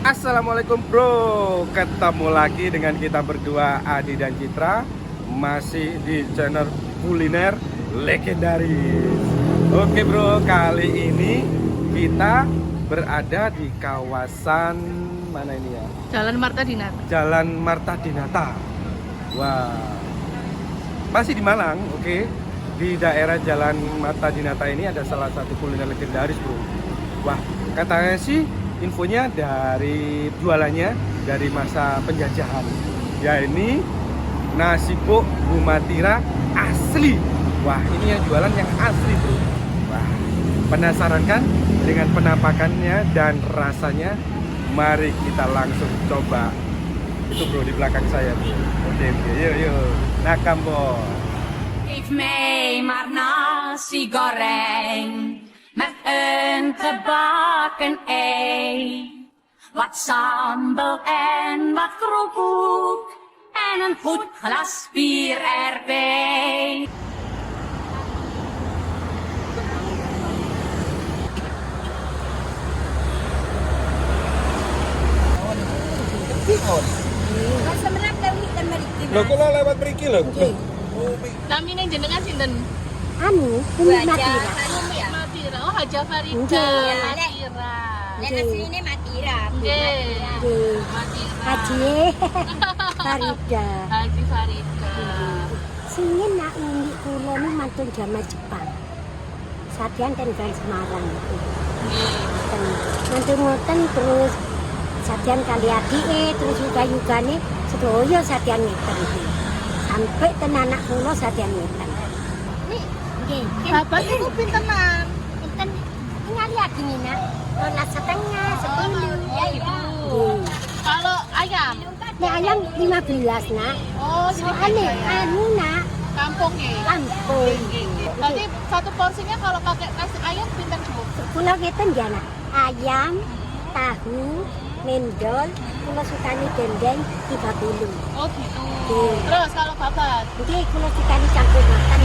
Assalamualaikum bro, ketemu lagi dengan kita berdua Adi dan Citra, masih di channel kuliner legendaris. Oke bro, kali ini kita berada di kawasan mana ini ya? Jalan Marta Dinata. Jalan Marta Dinata. Wah, masih di Malang, oke. Di daerah Jalan Marta Dinata ini ada salah satu kuliner legendaris bro. Wah, katanya sih infonya dari jualannya dari masa penjajahan. Ya ini nasi buk Bu Matira asli. Wah, ini yang jualan yang asli bro. Wah, penasaran kan dengan penampakannya dan rasanya? Mari kita langsung coba. Itu bro di belakang saya bro. Oke, yuk. Nakam bos. Geef mij maar nasi goreng met een gebakken ei. Wat sambal en wat kroephoek en een goed glas bier erbij. Loh kok lewat mriki lho? Kami ning jenengan sinten? Anu, Bumi Matira. Matira. Oh, Haja Farida. Nggih. Matira. Nek asline Matira. Nggih. Nggih. Matira. Haji Farida. Haji Farida. Singin nak ini kula ni mantun jaman Jepang. Sadian ten Gang Semarang itu. Nggih. Mantun ngoten terus sadian kali adike terus yuga-yugane sedaya sadian ngeten iki. Sampai ten anak kula sadian ngeten. Nggih. Bapak itu pintenan. Enten tinggal lihat ini nak. 12,5, 10. Ya, Ibu. Nggih. Kalau ayam? Nek ayam 15 nak. Oh, Soalnya anu nak kampung nggih. lampung. Berarti satu porsinya kalau pakai nasi ayam pinten, Bu? Kula ngeten ya nak. Ayam, tahu, mendol, kula sukani dendeng 30. Oh, gitu. Nggih. Terus kalau babat? Nggih kula sukani campur makan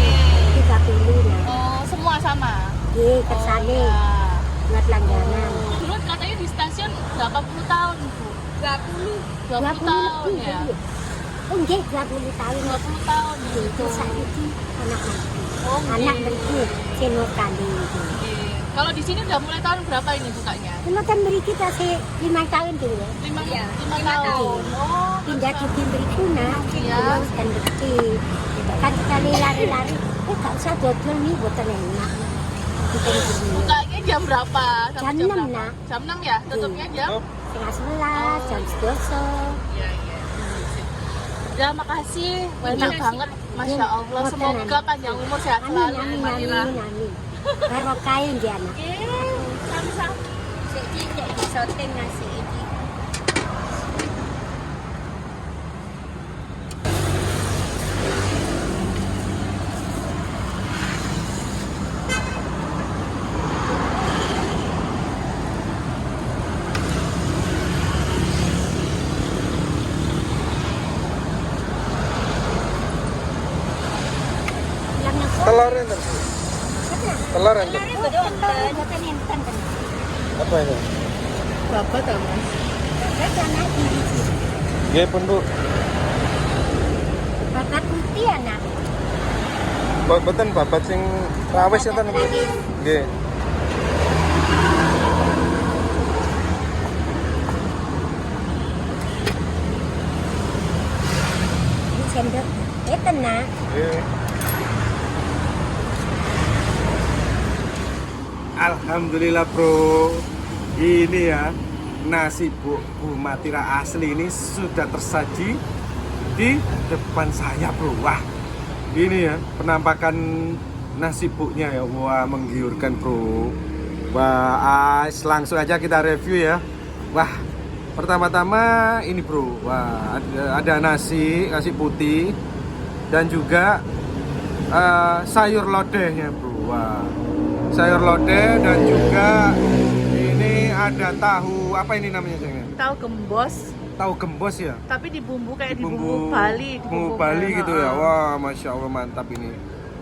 30 nak. Oh, semua sama. Nggih kersane Oh, ya. buat langganan. Dulu katanya di stasiun 80 tahun, Bu. 20 tahun ya. Oh nggih 20 tahun. 20 tahun Nggih, gitu. terus saiki anak Oh, anak nggih. mriki seno kali. Nggih. Kalau di sini udah mulai tahun berapa ini bukanya? Kula kan mriki tasih 5 tahun dulu. 5 tahun. Oh, Pindah ke mriku nak. Iya. Terus kan mriki. Kan sekali lari-lari, gak usah dodol nih boten enak. Bikin gini. bukanya jam berapa? Sampai Jam 6, berapa? Nak. Jam 6 ya? Tutupnya jam? Setengah 11, jam 12. Iya, iya. Ya, makasih. Banyak banget. Masya Allah. Semoga panjang umur sehat Amin, selalu. amin, Mbak amin, Ira. amin. Barokah dia anak. Oke, sama-sama. Jadi disoting nasi ini. Telur enten. Telur enten. Boten enten kan. Apa itu? Bapak tak, Mas? Boten anak ini. Nggih pun Bu. Babat putih anak. Boten babat sing rawis enten Bu. Nggih. Ini sendok. Eten nak. Nggih. Alhamdulillah bro, ini ya nasi Bu Matira asli ini sudah tersaji di depan saya bro. Wah, ini ya penampakan nasi buknya ya, wah menggiurkan bro. Wah, langsung aja kita review ya. Wah, pertama-tama ini bro, wah ada nasi putih dan juga sayur lodehnya bro. Wah, sayur lodeh dan juga ini ada tahu apa ini namanya sayangnya? Tahu gembos. Tahu gembos ya? Tapi dibumbu kayak dibumbu Bali. Bumbu Bali gitu ya. Wah, masya Allah mantap ini.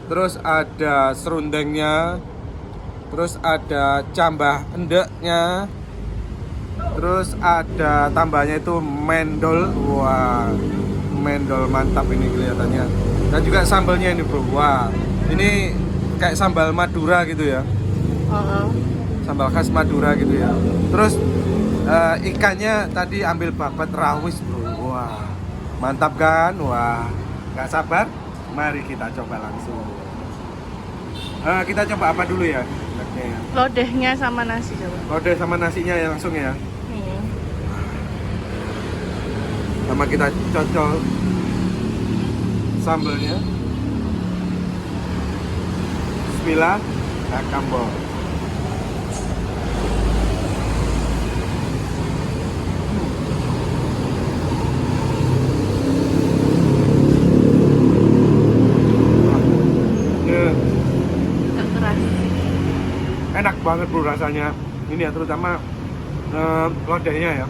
Terus ada serundengnya, terus ada cambah endeknya. Terus ada tambahnya itu mendol. Wah, mendol mantap ini kelihatannya. Dan juga sambalnya ini bro. Wah, ini kayak sambal Madura gitu ya. Sambal khas Madura gitu ya. Terus ikannya tadi ambil babat rawis bro. Wah, mantap kan? Wah, nggak sabar. Mari kita coba langsung. Kita coba apa dulu ya? Lodehnya sama nasi coba. Lodeh sama nasinya ya langsung ya. Sama kita cocol sambalnya. Bismillah, kambol. Enak banget bro rasanya ini ya, terutama lodehnya ya.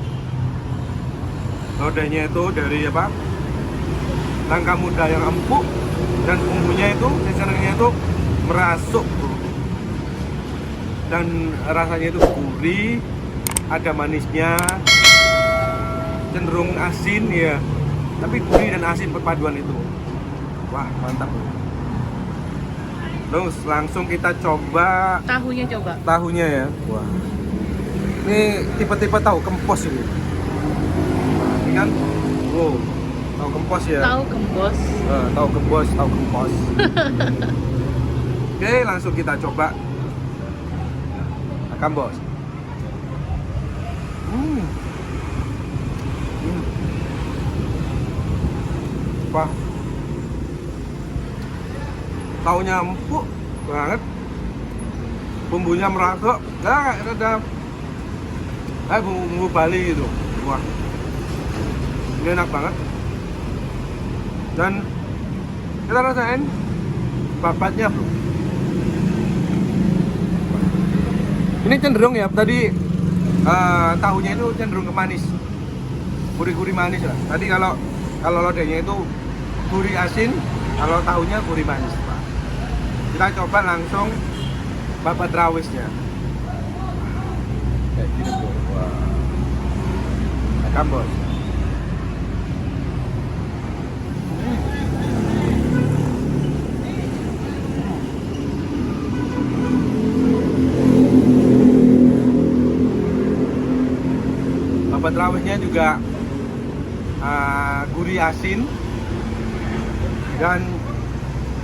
Lodehnya itu dari apa, nangka muda yang empuk, dan bumbunya itu, seasoningnya itu merasuk bro. Dan rasanya itu gurih, ada manisnya, cenderung asin ya, tapi gurih dan asin perpaduan itu. Wah mantap bro. Terus langsung kita coba Tahunya coba. tahunya ya. Wah, ini tipe-tipe tahu kempos ini. Ini kan, wow, tahu kempos ya. Tahu gembos. Tahu kempos, tahu kempos. Oke, langsung kita coba kambos. Wah, taunya empuk banget, bumbunya merasuk, ada bumbu Bali gitu. Wah, ini enak banget. Dan kita rasain babatnya bro. Ini cenderung ya, tadi tahunya itu cenderung ke manis, gurih-gurih manis lah. Tadi kalau lodehnya itu gurih asin, kalau tahunya gurih manis. Kita coba langsung babat rawisnya. Kayak gini bro. Wah, kambos. Babat rawisnya juga gurih asin dan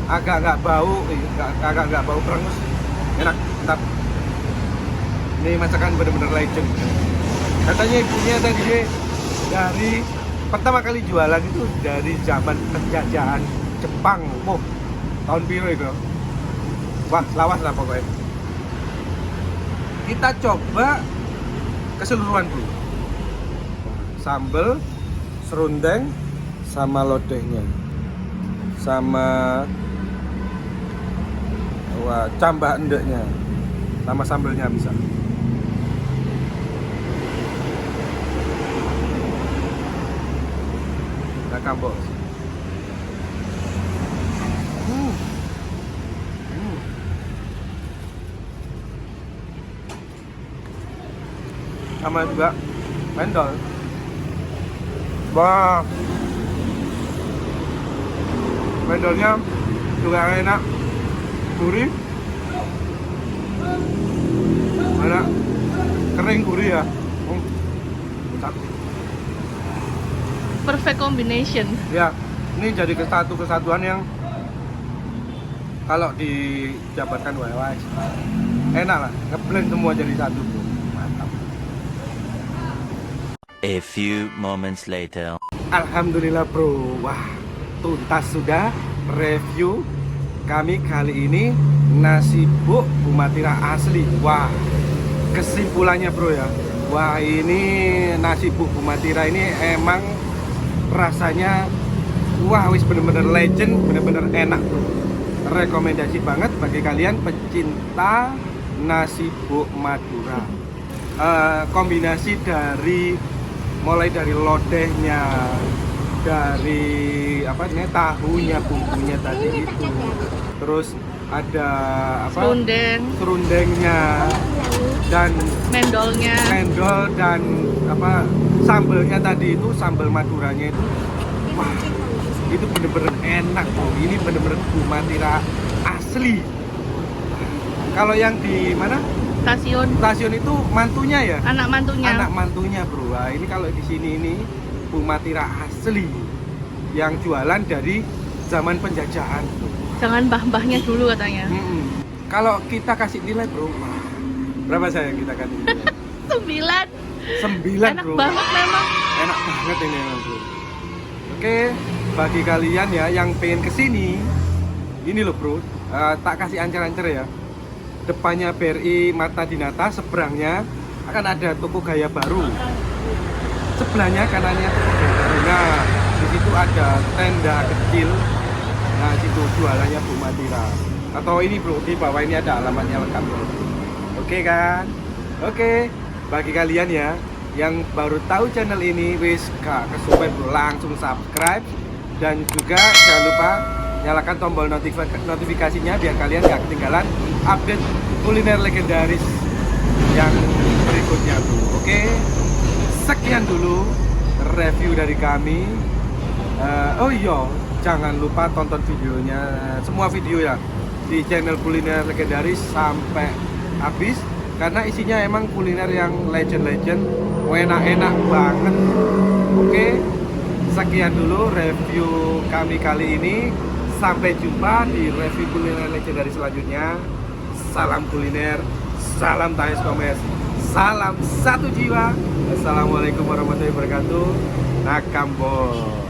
agak bau, agak bau perengus, enak, mantap. Ini masakan bener-bener legend. Katanya ibunya tadi dari pertama kali jualan itu dari zaman penjajahan Jepang. Oh, tahun biru itu. Wah, lawas lah pokoknya. Kita coba keseluruhan dulu. Sambal, serundeng, sama lodehnya, sama cambah endeknya, sama sambelnya bisa. Nah, kambos. Sama juga mendol. Wah, mendolnya juga enak, gurih, enak, kering gurih ya. Perfect combination. Ya, ini jadi kesatuan yang kalau dijabarkan wae enak lah, ngeblend semua jadi satu bro. Mantap. A few moments later. Alhamdulillah bro, wah tuntas sudah review kami kali ini nasi Bu Matira asli. Wah, kesimpulannya bro ya, wah ini nasi Bu Matira ini emang rasanya wah wis bener-bener legend, bener-bener enak bro. Rekomendasi banget bagi kalian pecinta nasi Bu Madura. Kombinasi dari mulai dari lodehnya, dari apa nih tahunya, bumbunya tadi itu, terus ada apa? serundengnya, dan mendolnya. mendol dan apa sambelnya tadi itu sambal Maduranya itu wah itu bener-bener enak bro. Ini bener-bener buma tiram asli. Kalau yang di mana stasiun itu mantunya ya, Anak mantunya bro. Nah, ini kalau di sini ini buma tiram asli yang jualan dari zaman penjajahan bro. Jangan mbah-mbahnya dulu katanya. Kalau kita kasih nilai bro, berapa saya kita kasih nilai? 9 Enak bro. banget memang. Enak banget ini memang bro. Oke, bagi kalian ya yang pengen kesini, ini loh bro, tak kasih ancer-ancer ya. Depannya BRI Marta Dinata, seberangnya akan ada toko gaya baru. Sebelahnya kanannya toko gaya baru. Nah, di situ ada tenda kecil. Nah, situ jualannya buma tiram. Atau ini bro, di bawah ini ada alamatnya lengkap bro. Oke kan? Oke, bagi kalian ya yang baru tahu channel ini, wis gak kesuwen bro, langsung subscribe dan juga jangan lupa nyalakan tombol notifikasinya biar kalian gak ketinggalan update kuliner legendaris yang berikutnya bro. Oke, sekian dulu review dari kami. Oh iya, jangan lupa tonton videonya, semua video ya di channel kuliner legendaris sampai habis karena isinya emang kuliner yang legend-legend, enak-enak banget. Oke, sekian dulu review kami kali ini. Sampai jumpa di review kuliner legendaris selanjutnya. Salam kuliner, salam Tahes Komes, salam satu jiwa. Assalamualaikum warahmatullahi wabarakatuh. Nakambol.